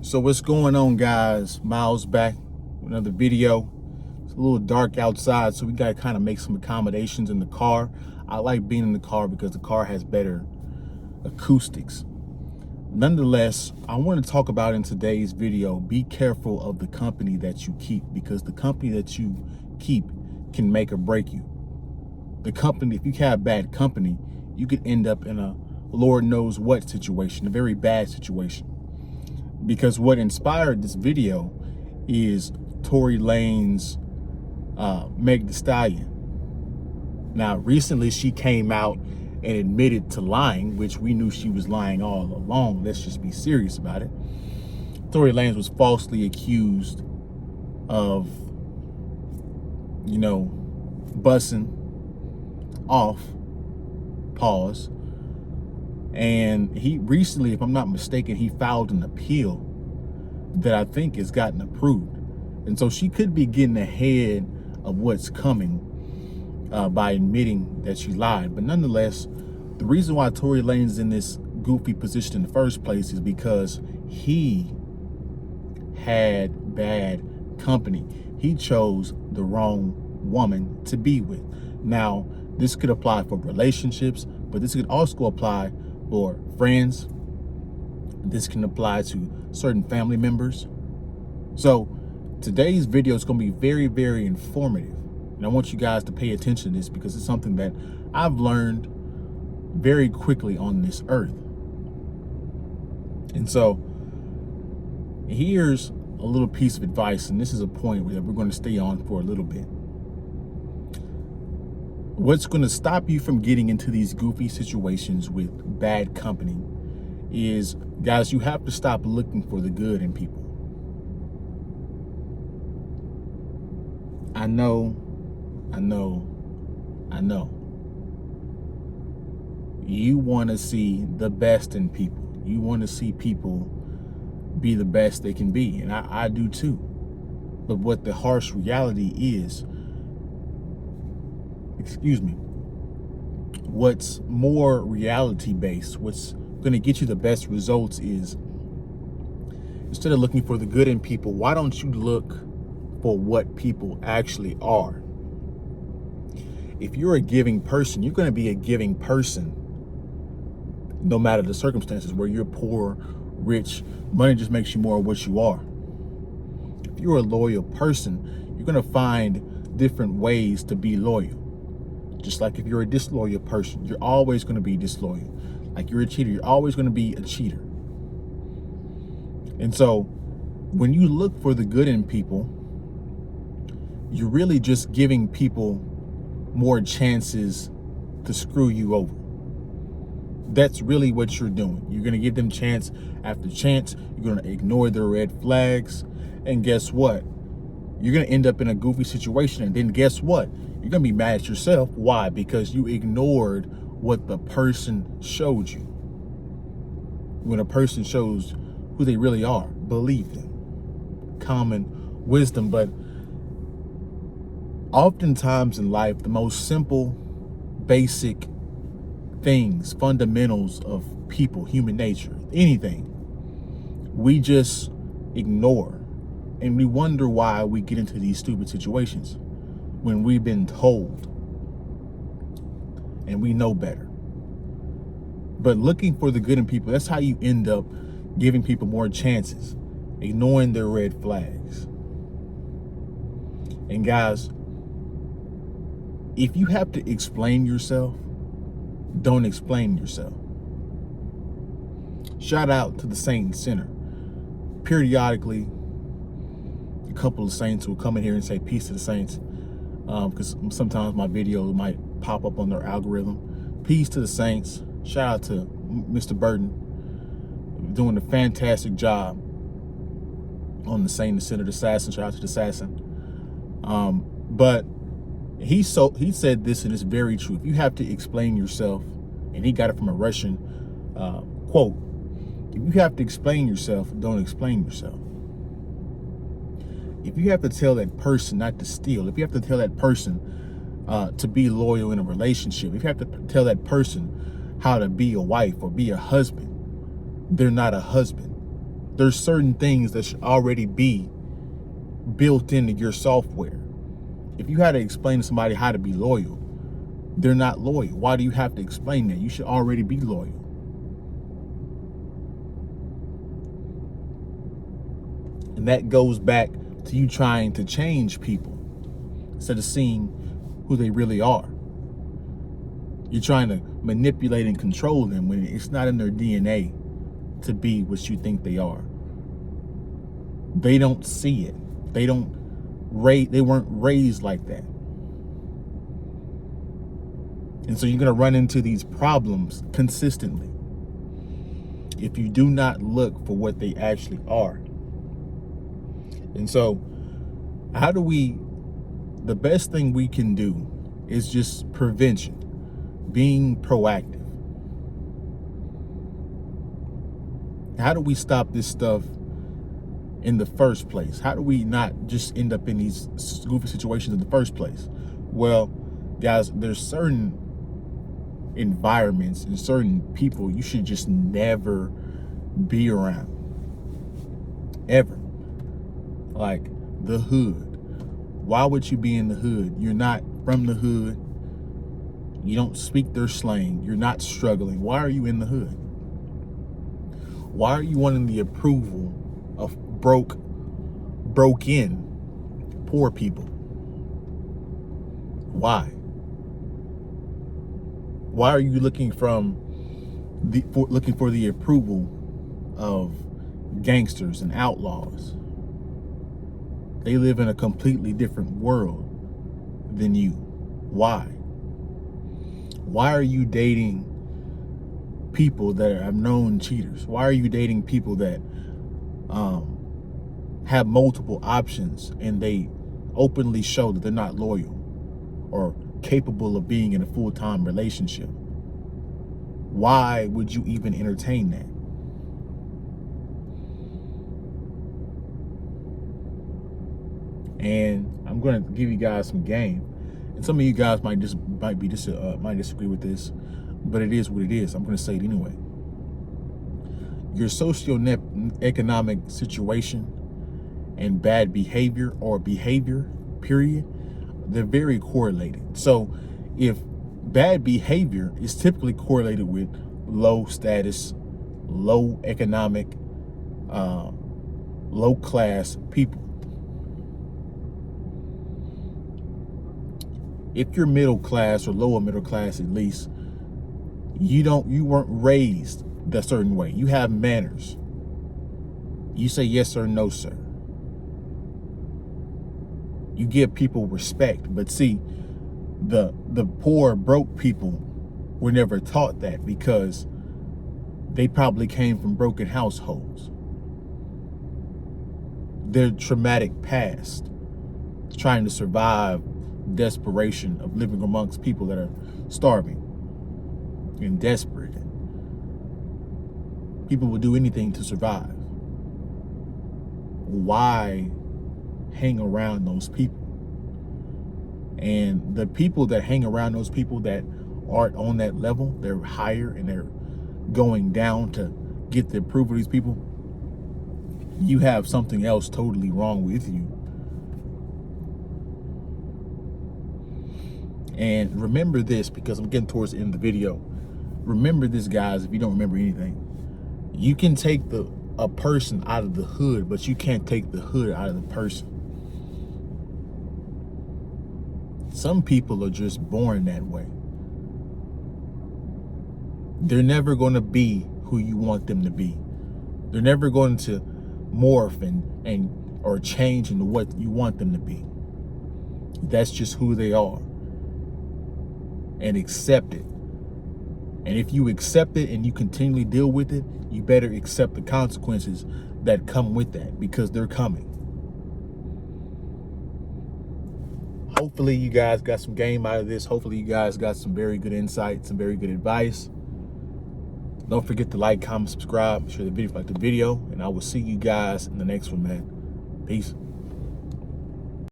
So what's going on, guys? Miles back with another video. It's a little dark outside, so we gotta kind of make some accommodations in the car. I like being in the car because the car has better acoustics. Nonetheless, I want to talk about in today's video, be careful of the company that you keep, because the company that you keep can make or break you. The company, if you have bad company, you could end up in a Lord knows what situation, a very bad situation. Because what inspired this video is Tory Lanez Meg Thee Stallion. Now, recently she came out and admitted to lying, which we knew she was lying all along. Let's just be serious about it. Tory Lanez was falsely accused of, bussing off, pause. And he recently, if I'm not mistaken, he filed an appeal that I think has gotten approved. And so she could be getting ahead of what's coming by admitting that she lied. But nonetheless, the reason why Tory Lanez is in this goofy position in the first place is because he had bad company. He chose the wrong woman to be with. Now, this could apply for relationships, but this could also apply for friends. This can apply to certain family members. So today's video is going to be very, very informative. And I want you guys to pay attention to this because it's something that I've learned very quickly on this earth. And so here's a little piece of advice, and this is a point that we're going to stay on for a little bit. What's going to stop you from getting into these goofy situations with bad company is, guys, you have to stop looking for the good in people. I know. You want to see the best in people. You want to see people be the best they can be. And I do too. But what the harsh reality is, what's more reality based, what's going to get you the best results is, instead of looking for the good in people, why don't you look for what people actually are? If you're a giving person, you're going to be a giving person no matter the circumstances, where you're poor, rich, money just makes you more of what you are. If you're a loyal person, you're going to find different ways to be loyal. Just like if you're a disloyal person, you're always going to be disloyal. Like you're a cheater, you're always going to be a cheater. And so when you look for the good in people, you're really just giving people more chances to screw you over. That's really what you're doing. You're going to give them chance after chance. You're going to ignore their red flags. And guess what? You're going to end up in a goofy situation. And then guess what? You're going to be mad at yourself. Why? Because you ignored what the person showed you. When a person shows who they really are, believe them. Common wisdom. But oftentimes in life, the most simple, basic things, fundamentals of people, human nature, anything, we just ignore. And we wonder why we get into these stupid situations when we've been told and we know better. But looking for the good in people, that's how you end up giving people more chances, ignoring their red flags. And guys, if you have to explain yourself, don't explain yourself. Shout out to the Saint Center. Periodically, a couple of saints will come in here and say peace to the saints, because sometimes my video might pop up on their algorithm. Peace to the saints. Shout out to Mr. Burton, doing a fantastic job on the Saint Center Assassin. Shout out to the Assassin. But he said this, and it's very true. If you have to explain yourself, and he got it from a Russian quote, if you have to explain yourself, don't explain yourself. If you have to tell that person not to steal, if you have to tell that person to be loyal in a relationship, if you have to tell that person how to be a wife or be a husband, they're not a husband. There's certain things that should already be built into your software. If you had to explain to somebody how to be loyal, they're not loyal. Why do you have to explain that? You should already be loyal. And that goes back to you trying to change people instead of seeing who they really are. You're trying to manipulate and control them when it's not in their DNA to be what you think they are. They don't see it. They weren't raised like that. And so you're going to run into these problems consistently if you do not look for what they actually are. And so the best thing we can do is just prevention, being proactive. How do we stop this stuff in the first place? How do we not just end up in these goofy situations in the first place? Well, guys, there's certain environments and certain people you should just never be around. Ever. Like the hood. Why would you be in the hood? You're not from the hood. You don't speak their slang. You're not struggling. Why are you in the hood? Why are you wanting the approval of broke-in poor people? Why? Why are you looking for the approval of gangsters and outlaws? They live in a completely different world than you. Why? Why are you dating people that are known cheaters? Why are you dating people that have multiple options and they openly show that they're not loyal or capable of being in a full-time relationship? Why would you even entertain that? And I'm going to give you guys some game. And some of you guys might disagree with this, but it is what it is. I'm going to say it anyway. Your socioeconomic situation and bad behavior or behavior, period, they're very correlated. So if bad behavior is typically correlated with low status, low economic, low class people. If you're middle class or lower middle class, at least, you weren't raised a certain way. You have manners. You say yes or no, sir. You give people respect. But see, the poor, broke people were never taught that because they probably came from broken households. Their traumatic past, trying to survive, desperation of living amongst people that are starving and desperate. People will do anything to survive. Why hang around those people? And the people that hang around those people that aren't on that level, they're higher and they're going down to get the approval of these people, you have something else totally wrong with you. And remember this, because I'm getting towards the end of the video. Remember this, guys, if you don't remember anything. You can take a person out of the hood, but you can't take the hood out of the person. Some people are just born that way. They're never going to be who you want them to be. They're never going to morph or change into what you want them to be. That's just who they are. And accept it. And if you accept it and you continually deal with it, you better accept the consequences that come with that, because they're coming. Hopefully you guys got some game out of this. Hopefully you guys got some very good insight, some very good advice. Don't forget to like, comment, subscribe, share the video if you like the video, and I will see you guys in the next one, man. Peace.